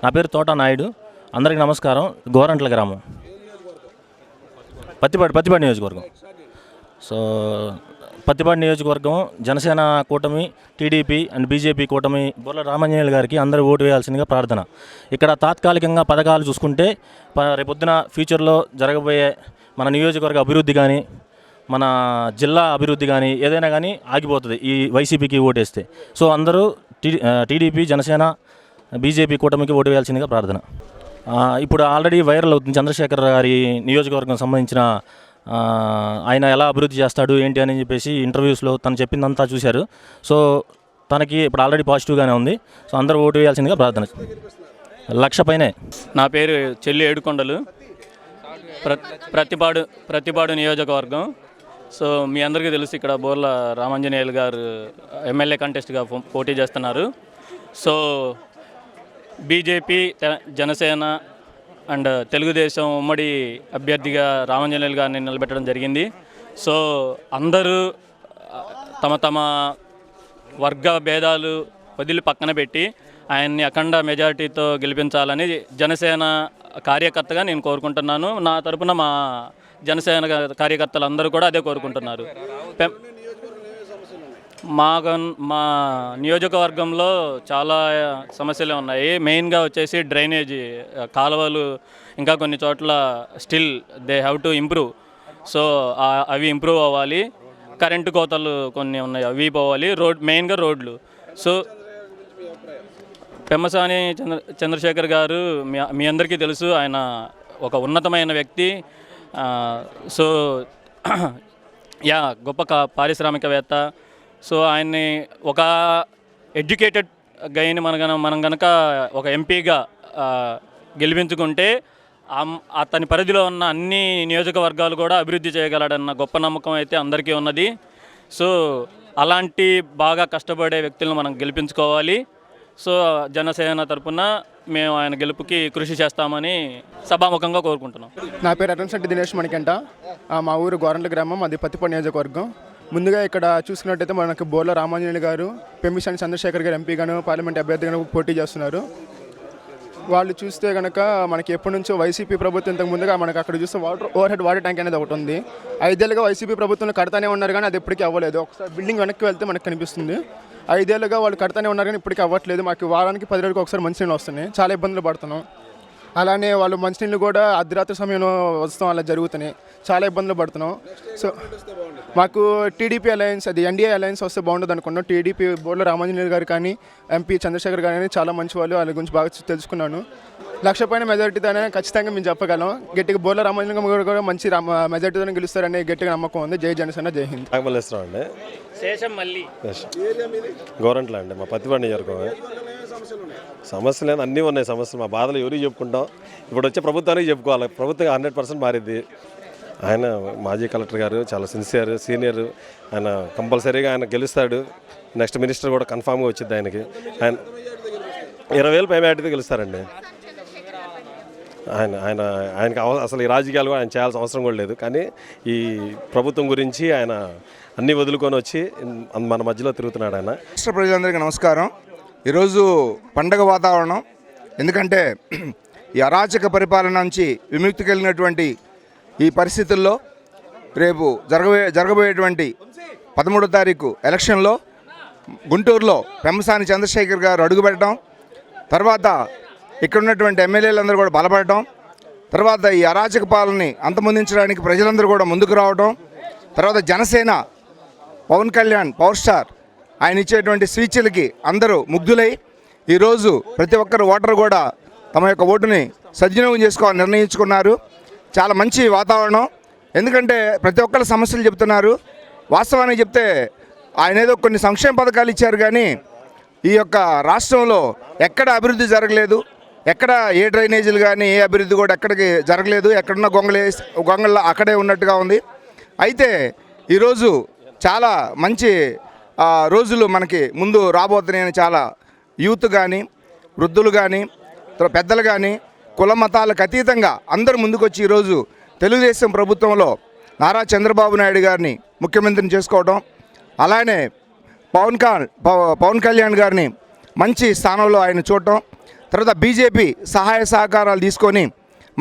నా పేరు తోట నాయుడు. అందరికీ నమస్కారం. గోరంట్ల గ్రామం, పత్తిపాడు నియోజకవర్గం. సో పత్తిపాడు నియోజకవర్గం జనసేన కూటమి, టీడీపీ అండ్ బీజేపీ కూటమి బొర్ల రామాంజనేయులు గారికి అందరూ ఓటు వేయాల్సిందిగా ప్రార్థన. ఇక్కడ తాత్కాలికంగా పథకాలు చూసుకుంటే రేపొద్దున ఫ్యూచర్లో జరగబోయే మన నియోజకవర్గ అభివృద్ధి కానీ, మన జిల్లా అభివృద్ధి కానీ ఏదైనా కానీ ఆగిపోతుంది ఈ వైసీపీకి ఓటేస్తే. సో అందరూ టీడీపీ, జనసేన, బీజేపీ కూటమికి ఓటు వేయాల్సిందిగా ప్రార్థన. ఇప్పుడు ఆల్రెడీ వైరల్ అవుతుంది చంద్రశేఖర్ గారి నియోజకవర్గం సంబంధించిన ఆయన ఎలా అభివృద్ధి చేస్తాడు ఏంటి అని చెప్పేసి ఇంటర్వ్యూస్లో తను చెప్పిందంతా చూశారు. సో తనకి ఇప్పుడు ఆల్రెడీ పాజిటివ్గానే ఉంది. సో అందరూ ఓటు వేయాల్సిందిగా ప్రార్థన. 1,00,000 పైనే. నా పేరు చెల్లి ఏడుకొండలు, ప్రతిపాడు నియోజకవర్గం. సో మీ అందరికీ తెలుసు ఇక్కడ బోర్ల రామాంజనేయులు గారు ఎమ్మెల్యే కంటెస్ట్గా పోటీ చేస్తున్నారు. So BJP, Janasena and Telugu Desam ఉమ్మడి అభ్యర్థిగా రామాంజనేయులు గారిని నిలబెట్టడం జరిగింది. సో అందరూ తమ తమ వర్గ భేదాలు వదిలి పక్కన పెట్టి ఆయన్ని అఖండ మెజారిటీతో గెలిపించాలని జనసేన కార్యకర్తగా నేను కోరుకుంటున్నాను. నా తరపున మా జనసేన కార్యకర్తలు అందరూ కూడా అదే కోరుకుంటున్నారు. మా నియోజకవర్గంలో చాలా సమస్యలు ఉన్నాయి. మెయిన్గా వచ్చేసి డ్రైనేజీ, కాలువలు, ఇంకా కొన్ని చోట్ల still they have to improve. So అవి ఇంప్రూవ్ అవ్వాలి. కరెంటు కోతలు కొన్ని ఉన్నాయి, అవి పోవాలి. మెయిన్గా రోడ్లు. సో పెమ్మసాని చంద్రశేఖర్ గారు మీ అందరికీ తెలుసు, ఆయన ఒక ఉన్నతమైన వ్యక్తి. సో గొప్ప పారిశ్రామికవేత్త. సో ఆయన్ని ఒక ఎడ్యుకేటెడ్ గైని మనం కనుక ఒక ఎంపీగా గెలిపించుకుంటే అతని పరిధిలో ఉన్న అన్ని నియోజకవర్గాలు కూడా అభివృద్ధి చేయగలడన్న గొప్ప నమ్మకం అయితే అందరికీ ఉన్నది. సో అలాంటి బాగా కష్టపడే వ్యక్తులను మనం గెలిపించుకోవాలి. సో జనసేన తరపున మేము ఆయన గెలుపుకి కృషి చేస్తామని సభాముఖంగా కోరుకుంటున్నాం. నా పేరు అటన్శెట్టి దినేష్ మణికంట. మా ఊరు గోరంట్ల గ్రామం, అది పత్తిపాడు నియోజకవర్గం. ముందుగా ఇక్కడ చూసుకున్నట్టయితే మనకు బోర్ల రామాంజనేయులు గారు పెమ్మసాని చంద్రశేఖర్ గారు ఎంపీగాను, పార్లమెంట్ అభ్యర్థిగాను పోటీ చేస్తున్నారు. వాళ్ళు చూస్తే కనుక మనకి ఎప్పటి నుంచో వైసీపీ ప్రభుత్వం ఇంతకు ముందుగా మనకు అక్కడ చూస్తే ఓవర్ హెడ్ వాటర్ ట్యాంక్ అనేది ఒకటి ఉంది. 5 ఏళ్ళుగా వైసీపీ ప్రభుత్వంలో కడతానే ఉన్నారు, కానీ అది ఎప్పటికీ అవ్వలేదు. ఒకసారి బిల్డింగ్ వెనక్కి వెళ్తే మనకు కనిపిస్తుంది. 5 ఏళ్ళుగా వాళ్ళు కడతానే ఉన్నారు, కానీ ఇప్పటికీ అవ్వట్లేదు. మాకు వారానికి 10 రోజులకు ఒకసారి మంచినీళ్ళు వస్తున్నాయి, చాలా ఇబ్బందులు పడుతున్నాం. అలానే వాళ్ళు మంచినీళ్ళు కూడా అర్ధరాత్రి సమయంలో వస్తాం, అలా జరుగుతున్నాయి, చాలా ఇబ్బందులు పడుతున్నాం. సో మాకు టీడీపీ అలయన్స్, అది ఎన్డీఏ అలయన్స్ వస్తే బాగుంటుంది అనుకున్నాం. టీడీపీ బోర్ల రామాంజనేయులు గారు కానీ, ఎంపీ చంద్రశేఖర్ గారు కానీ చాలా మంచి వాళ్ళు, వాళ్ళ గురించి బాగా తెలుసుకున్నాను. 1,00,000 పైన మెజారిటీతోనే ఖచ్చితంగా మేము చెప్పగలం. గట్టిగా బోర్ల రామాంజనేయులు గారు కూడా మంచి మెజారిటీతోనే గెలుస్తారనే గట్టిగా నమ్మకం ఉంది. జై జనసేన, జై హింద్. గోరంట్ల అండి, మా పత్తిపాడు నియోజకవర్గం. సమస్యలు లేదు, అన్నీ ఉన్నాయి సమస్యలు. మా బాధలు ఎవరికి చెప్పుకుంటాం? ఇప్పుడు వచ్చే ప్రభుత్వానికి చెప్పుకోవాలి. ప్రభుత్వం 100% మారిద్ది. ఆయన మాజీ కలెక్టర్ గారు చాలా సీనియర్. ఆయన కంపల్సరీగా ఆయన గెలుస్తాడు. నెక్స్ట్ మినిస్టర్ కూడా కన్ఫామ్గా వచ్చింది ఆయనకి. ఆయన 20,000 పై మ్యాటితో గెలుస్తారండి. ఆయనకి అసలు ఈ రాజకీయాలు కూడా ఆయన చేయాల్సిన అవసరం కూడా లేదు. కానీ ఈ ప్రభుత్వం గురించి ఆయన అన్నీ వదులుకొని వచ్చి మన మధ్యలో తిరుగుతున్నాడు ఆయన. రాష్ట్ర ప్రజలందరికీ నమస్కారం. ఈరోజు పండగ వాతావరణం. ఎందుకంటే ఈ అరాచక పరిపాలన నుంచి విముక్తి కలిగినటువంటి ఈ పరిస్థితుల్లో రేపు జరగబోయేటువంటి 13వ తారీఖు ఎలక్షన్లో గుంటూరులో పెమ్మసాని చంద్రశేఖర్ గారు అడుగుపెట్టడం, తర్వాత ఇక్కడ ఉన్నటువంటి ఎమ్మెల్యేలందరూ కూడా బలపడటం, తర్వాత ఈ అరాచక పాలనని అంతమొందించడానికి ప్రజలందరూ కూడా ముందుకు రావడం, తర్వాత జనసేన పవన్ కళ్యాణ్ పవర్ స్టార్ ఆయన ఇచ్చేటువంటి స్పీచ్లకి అందరూ ముగ్ధులై ఈరోజు ప్రతి ఒక్కరు ఓటరు కూడా తమ యొక్క ఓటుని సద్వినియోగం చేసుకోవాలని నిర్ణయించుకున్నారు. చాలా మంచి వాతావరణం. ఎందుకంటే ప్రతి ఒక్కరు సమస్యలు చెప్తున్నారు. వాస్తవానికి చెప్తే ఆయన ఏదో కొన్ని సంక్షేమ పథకాలు ఇచ్చారు, కానీ ఈ యొక్క రాష్ట్రంలో ఎక్కడ అభివృద్ధి జరగలేదు. ఎక్కడ ఏ డ్రైనేజీలు కానీ ఏ అభివృద్ధి కూడా ఎక్కడికి జరగలేదు. ఎక్కడున్న గొంగళ్ళ అక్కడే ఉన్నట్టుగా ఉంది. అయితే ఈరోజు చాలా మంచి రోజులు మనకి ముందు రాబోతున్నాయని చాలా యూత్ కానీ, వృద్ధులు కానీ, పెద్దలు కానీ, కుల మతాలకు అతీతంగా అందరూ ముందుకొచ్చి ఈరోజు తెలుగుదేశం ప్రభుత్వంలో నారా చంద్రబాబు నాయుడు గారిని ముఖ్యమంత్రిని చేసుకోవడం, అలానే పవన్ కళ్యాణ్ గారిని మంచి స్థానంలో ఆయన చూడటం, తర్వాత బీజేపీ సహాయ సహకారాలు తీసుకొని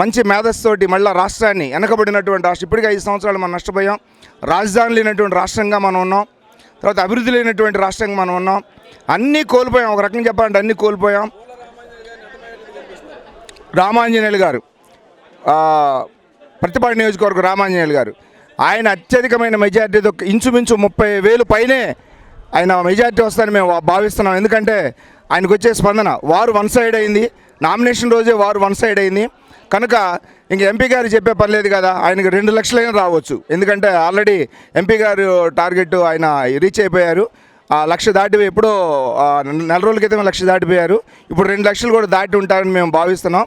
మంచి మేధస్సుతోటి మళ్ళీ రాష్ట్రాన్ని వెనకబడినటువంటి రాష్ట్రం, ఇప్పటికీ 5 సంవత్సరాలు మనం నష్టపోయాం. రాజధాని లేనటువంటి రాష్ట్రంగా మనం ఉన్నాం. తర్వాత అభివృద్ధి లేనటువంటి రాష్ట్రంగా మనం ఉన్నాం. అన్నీ కోల్పోయాం, ఒక రకంగా చెప్పాలంటే అన్నీ కోల్పోయాం. రామాంజనేయులు గారు, ప్రతిపాడు నియోజకవర్గం రామాంజనేయులు గారు, ఆయన అత్యధికమైన మెజార్టీతో ఇంచుమించు 30,000 పైనే ఆయన మెజార్టీ వస్తుందని మేము భావిస్తున్నాం. ఎందుకంటే ఆయనకు వచ్చే స్పందన వారు వన్ సైడ్ అయింది, నామినేషన్ రోజే వారు వన్ సైడ్ అయింది కనుక ఇంక ఎంపీ గారు చెప్పే పని లేదు కదా, ఆయనకి 2 లక్షలైనా రావచ్చు. ఎందుకంటే ఆల్రెడీ ఎంపీ గారు టార్గెట్ ఆయన రీచ్ అయిపోయారు. 1,00,000 దాటిపోయి ఎప్పుడో 4 రోజుల క్రితం 1,00,000 దాటిపోయారు. ఇప్పుడు 2 లక్షలు కూడా దాటి ఉంటారని మేము భావిస్తున్నాం.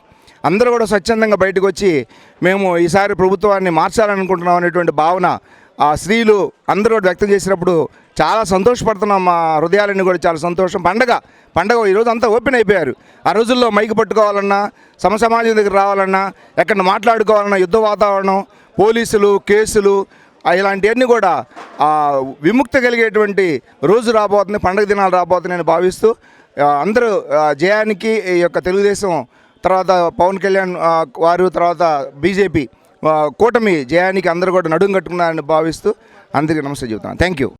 అందరూ కూడా స్వచ్ఛందంగా బయటకు వచ్చి మేము ఈసారి ప్రభుత్వాన్ని మార్చాలనుకుంటున్నాం అనేటువంటి భావన స్త్రీలు అందరూ కూడా వ్యక్తం చేసినప్పుడు చాలా సంతోషపడుతున్నాం. మా హృదయాలన్నీ కూడా చాలా సంతోషం. పండగ ఈరోజు అంతా ఓపెన్ అయిపోయారు. ఆ రోజుల్లో మైకి పట్టుకోవాలన్నా, సమాజం దగ్గర రావాలన్నా, ఎక్కడ మాట్లాడుకోవాలన్నా యుద్ధ వాతావరణం, పోలీసులు, కేసులు ఇలాంటివన్నీ కూడా విముక్తి కలిగేటువంటి రోజు రాబోతుంది, పండగ దినాలు రాబోతున్నాయని భావిస్తూ అందరూ జయానికి ఈ యొక్క తెలుగుదేశం తర్వాత పవన్ కళ్యాణ్ వారు తర్వాత బీజేపీ కూటమి జయానికి అందరూ కూడా నడుం కట్టుకున్నారని భావిస్తూ అందరికీ నమస్తే చెబుతాను. Thank you.